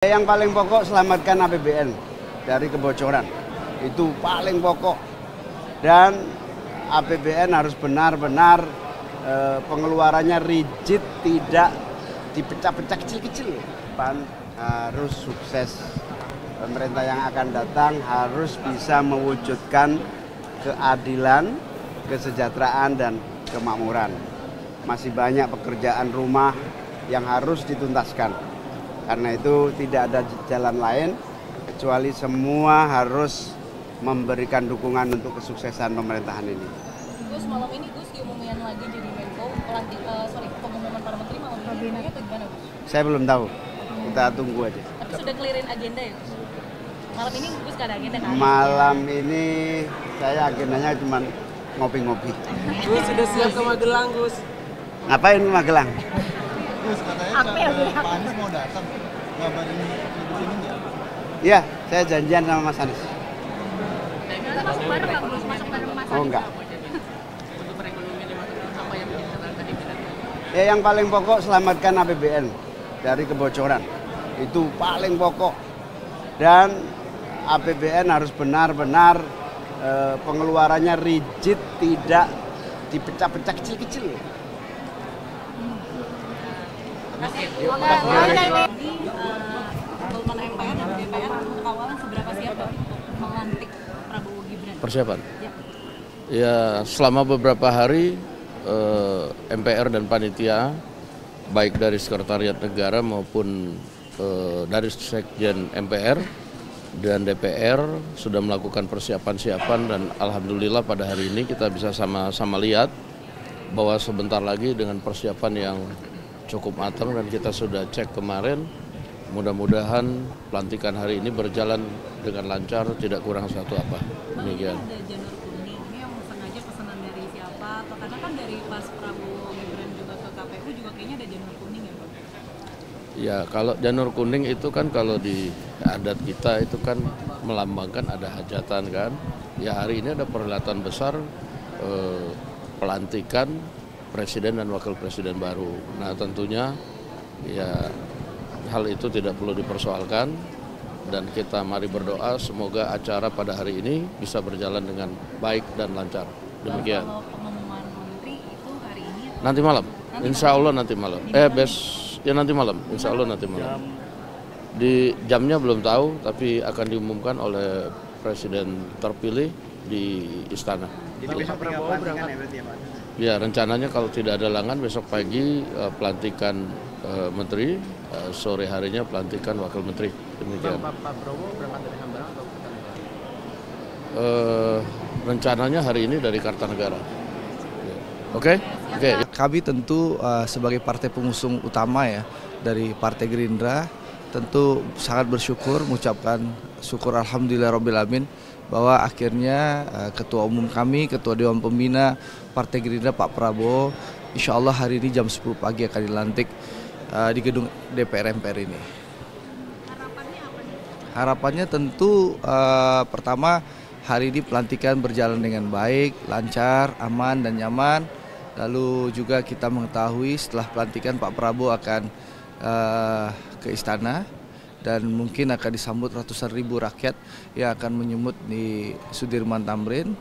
Yang paling pokok selamatkan APBN dari kebocoran, itu paling pokok. Dan APBN harus benar-benar pengeluarannya rigid, tidak dipecah-pecah kecil-kecil. Pan harus sukses, pemerintah yang akan datang harus bisa mewujudkan keadilan, kesejahteraan, dan kemakmuran. Masih banyak pekerjaan rumah yang harus dituntaskan. Karena itu tidak ada jalan lain kecuali semua harus memberikan dukungan untuk kesuksesan pemerintahan ini. Gus, malam ini Gus diumumkan lagi jadi Menko, pengumuman para menteri malam ini atau gimana Gus? Saya belum tahu, kita tunggu aja. Tapi sudah clearin agenda ya Gus? Malam ini Gus gak ada agenda kan? Malam ini saya agendanya cuma ngopi-ngopi. Gus sudah siap ke Magelang, Gus. Ngapain ke Magelang? Gus, katanya Pak Anies mau datang, ngabarin di sini nggak? Iya, saya janjian sama Mas Anies. Masuk bareng nggak Gus? Masuk bareng Mas Oh enggak. Untuk perekonomian apa yang menjadi catatan tadi? Ya, yang paling pokok selamatkan APBN dari kebocoran, itu paling pokok. Dan APBN harus benar-benar pengeluarannya rigid, tidak dipecah-pecah kecil-kecil. Teman MPR dan DPR untuk awalan seberapa siap untuk melantik Prabowo Gibran? Persiapan? Ya. Ya, selama beberapa hari MPR dan panitia, baik dari Sekretariat Negara maupun dari Sekjen MPR dan DPR sudah melakukan persiapan-siapan, dan alhamdulillah pada hari ini kita bisa sama-sama lihat bahwa sebentar lagi dengan persiapan yang cukup matang dan kita sudah cek kemarin, mudah-mudahan pelantikan hari ini berjalan dengan lancar, tidak kurang satu apa. Demikian. Ada janur kuning, ini yang sengaja pesanan dari siapa? Atau karena kan dari pas Prabowo Gibran juga ke KPU juga kayaknya ada janur kuning ya Pak? Ya, kalau janur kuning itu kan kalau di adat kita itu kan melambangkan ada hajatan kan. Ya, hari ini ada perhelatan besar pelantikan Presiden dan Wakil Presiden baru. Nah, tentunya ya hal itu tidak perlu dipersoalkan, dan kita mari berdoa semoga acara pada hari ini bisa berjalan dengan baik dan lancar. Demikian. Kalau pengumuman menteri itu hari ini? Nanti malam, insya Allah nanti malam. Nanti malam, insya Allah nanti malam. Di jamnya belum tahu, tapi akan diumumkan oleh Presiden terpilih di Istana. Jadi besok Prabowo berangkat ya berarti ya Pak? Ya, rencananya kalau tidak ada halangan besok pagi pelantikan menteri, sore harinya pelantikan wakil menteri. Demikian. Pak Prabowo berangkat dari Hambalang atau Kertanegara? Rencananya hari ini dari Kartanegara. Oke? Kami tentu sebagai partai pengusung utama ya dari Partai Gerindra tentu sangat bersyukur, mengucapkan syukur alhamdulillahirobbilalamin bahwa akhirnya Ketua Umum kami, Ketua Dewan Pembina Partai Gerindra Pak Prabowo, insya Allah hari ini jam 10 pagi akan dilantik di gedung DPR MPR ini. Harapannya apa nih? Harapannya tentu pertama hari ini pelantikan berjalan dengan baik, lancar, aman dan nyaman. Lalu juga kita mengetahui setelah pelantikan Pak Prabowo akan ke istana, dan mungkin akan disambut ratusan ribu rakyat yang akan menyambut di Sudirman Tamrin.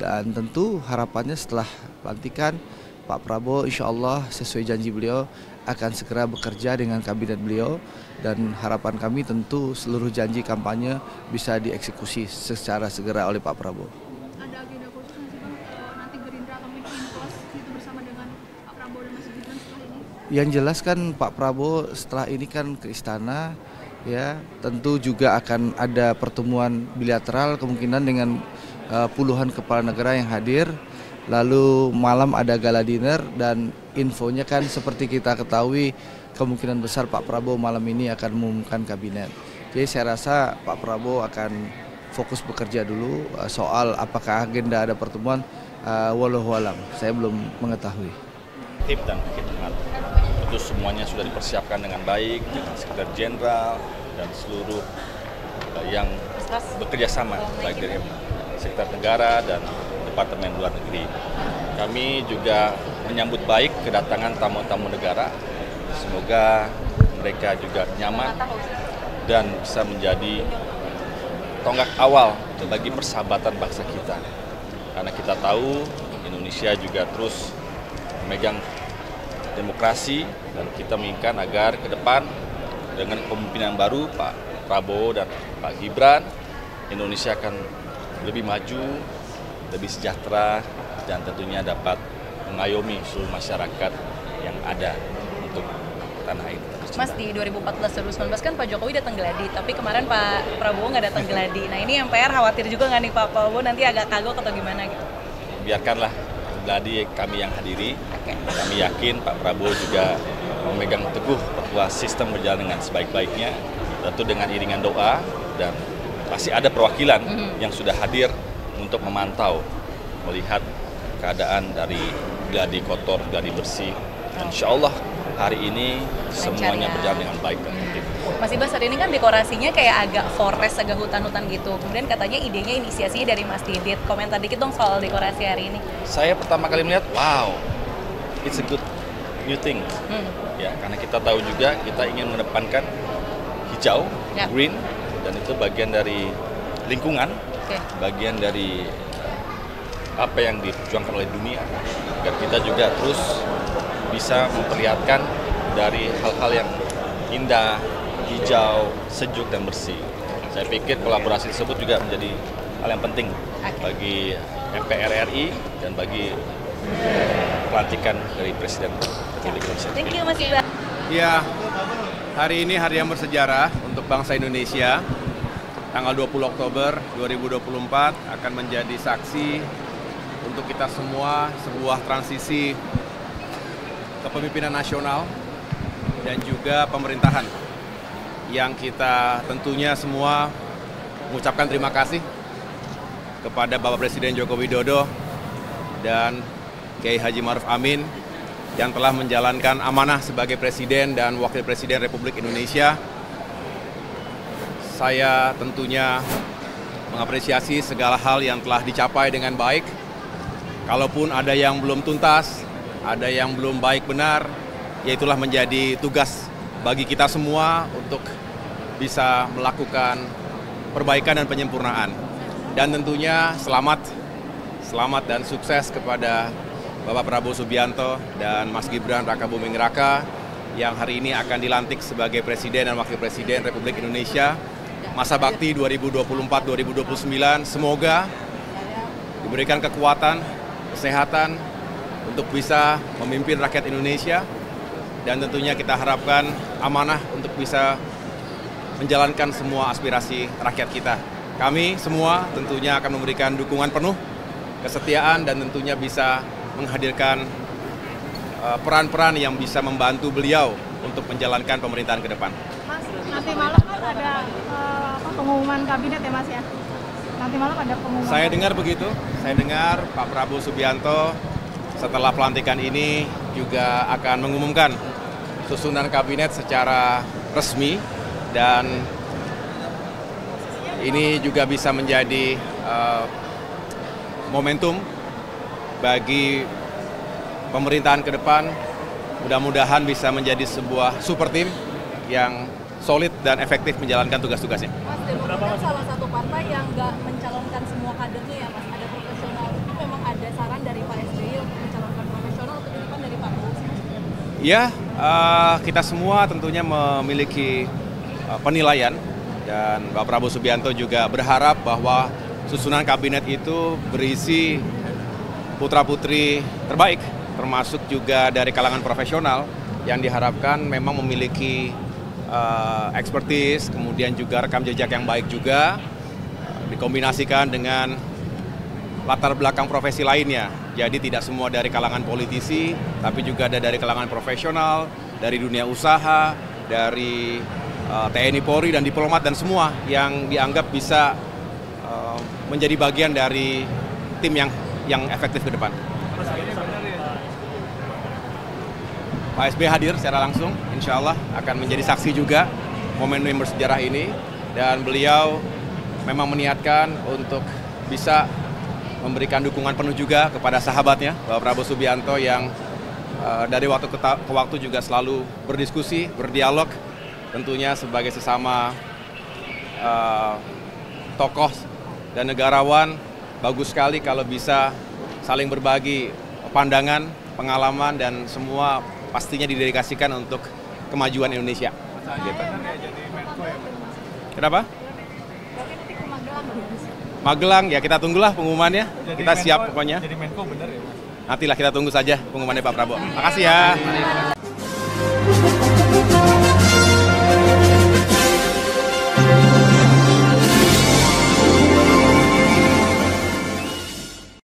Dan tentu harapannya setelah pelantikan Pak Prabowo insya Allah sesuai janji beliau akan segera bekerja dengan kabinet beliau, dan harapan kami tentu seluruh janji kampanye bisa dieksekusi secara segera oleh Pak Prabowo. Ada agenda khusus nanti Gerindra akan mengklos itu bersama dengan Pak Prabowo dan Mas Gibran setelah ini? Yang jelas kan Pak Prabowo setelah ini kan ke istana, ya tentu juga akan ada pertemuan bilateral kemungkinan dengan puluhan kepala negara yang hadir. Lalu malam ada gala dinner, dan infonya kan seperti kita ketahui kemungkinan besar Pak Prabowo malam ini akan mengumumkan kabinet. Jadi saya rasa Pak Prabowo akan fokus bekerja dulu. Soal apakah agenda ada pertemuan, wallahu alam, saya belum mengetahui. Tip dan khidmat itu semuanya sudah dipersiapkan dengan baik dengan Sekretariat Jenderal dan seluruh yang bekerja sama, baik dari Sekretariat Negara dan Departemen Luar Negeri. Kami juga menyambut baik kedatangan tamu-tamu negara. Semoga mereka juga nyaman dan bisa menjadi tonggak awal bagi persahabatan bangsa kita. Karena kita tahu Indonesia juga terus memegang demokrasi dan kita menginginkan agar ke depan dengan kepemimpinan baru Pak Prabowo dan Pak Gibran, Indonesia akan lebih maju, lebih sejahtera, dan tentunya dapat mengayomi seluruh masyarakat yang ada untuk tanah air. Mas, di 2014-2019 kan Pak Jokowi datang geladi, tapi kemarin Pak Prabowo nggak datang geladi. Nah ini MPR khawatir juga nggak nih Pak Prabowo nanti agak kagok atau gimana gitu? Biarkanlah geladi kami yang hadiri. Kami yakin Pak Prabowo juga memegang teguh bahwa sistem berjalan dengan sebaik-baiknya, tentu dengan iringan doa, dan pasti ada perwakilan yang sudah hadir untuk memantau, melihat keadaan dari geladi kotor, geladi bersih. Dan insya Allah hari ini semuanya berjalan dengan baik dan tertib. Mas Ibas, hari ini kan dekorasinya kayak agak forest, agak hutan-hutan gitu. Kemudian katanya idenya, inisiasinya dari Mas Didit. Komentar dikit dong soal dekorasi hari ini. Saya pertama kali melihat, wow, it's a good new thing. Ya, karena kita tahu juga kita ingin mengedepankan hijau, green, dan itu bagian dari lingkungan, bagian dari apa yang diperjuangkan oleh dunia, agar kita juga terus bisa memperlihatkan dari hal-hal yang indah, hijau, sejuk, dan bersih. Saya pikir kolaborasi tersebut juga menjadi hal yang penting bagi MPR RI dan bagi pelantikan dari Presiden Republik Indonesia. Thank you Mas Ibas. Ya, hari ini hari yang bersejarah untuk bangsa Indonesia. Tanggal 20 Oktober 2024 akan menjadi saksi untuk kita semua sebuah transisi kepemimpinan nasional dan juga pemerintahan yang kita tentunya semua mengucapkan terima kasih kepada Bapak Presiden Joko Widodo dan Kiai Haji Ma'ruf Amin yang telah menjalankan amanah sebagai Presiden dan Wakil Presiden Republik Indonesia. Saya tentunya mengapresiasi segala hal yang telah dicapai dengan baik. Kalaupun ada yang belum tuntas, ada yang belum baik benar, ya itulah menjadi tugas bagi kita semua untuk bisa melakukan perbaikan dan penyempurnaan. Dan tentunya selamat dan sukses kepada Bapak Prabowo Subianto dan Mas Gibran Rakabuming Raka yang hari ini akan dilantik sebagai Presiden dan Wakil Presiden Republik Indonesia masa bakti 2024-2029. Semoga diberikan kekuatan, kesehatan untuk bisa memimpin rakyat Indonesia, dan tentunya kita harapkan amanah untuk bisa menjalankan semua aspirasi rakyat kita. Kami semua tentunya akan memberikan dukungan penuh, kesetiaan, dan tentunya bisa menghadirkan peran-peran yang bisa membantu beliau untuk menjalankan pemerintahan ke depan. Mas, nanti malam kan ada pengumuman kabinet ya Mas ya? Nanti malam ada pengumuman. Saya dengar begitu, saya dengar Pak Prabowo Subianto setelah pelantikan ini juga akan mengumumkan susunan kabinet secara resmi, dan ini juga bisa menjadi momentum bagi pemerintahan ke depan. Mudah-mudahan bisa menjadi sebuah super tim yang solid dan efektif menjalankan tugas-tugasnya. Mas, Demokrat kan salah satu partai yang nggak mencalonkan semua kadernya ya Mas, ada profesional. Itu memang ada saran dari Pak SBY untuk mencalonkan profesional atau titipan dari Pak Prabowo? Ya, kita semua tentunya memiliki penilaian, dan Bapak Prabowo Subianto juga berharap bahwa susunan kabinet itu berisi putra-putri terbaik, termasuk juga dari kalangan profesional yang diharapkan memang memiliki expertise, kemudian juga rekam jejak yang baik juga, dikombinasikan dengan latar belakang profesi lainnya. Jadi tidak semua dari kalangan politisi, tapi juga ada dari kalangan profesional, dari dunia usaha, dari TNI Polri dan diplomat, dan semua yang dianggap bisa menjadi bagian dari tim yang efektif ke depan. Pak SBY hadir secara langsung, insya Allah akan menjadi saksi juga momen yang bersejarah ini, dan beliau memang meniatkan untuk bisa memberikan dukungan penuh juga kepada sahabatnya, Bapak Prabowo Subianto, yang dari waktu ke waktu juga selalu berdiskusi, berdialog, tentunya sebagai sesama tokoh dan negarawan, bagus sekali kalau bisa saling berbagi pandangan, pengalaman, dan semua pastinya didedikasikan untuk kemajuan Indonesia. Gitu. Kenapa? Magelang, ya kita tunggulah pengumumannya. Kita siap pokoknya. Jadi Menko bener ya, Mas? Nantilah kita tunggu saja pengumumannya Pak Prabowo. Makasih ya.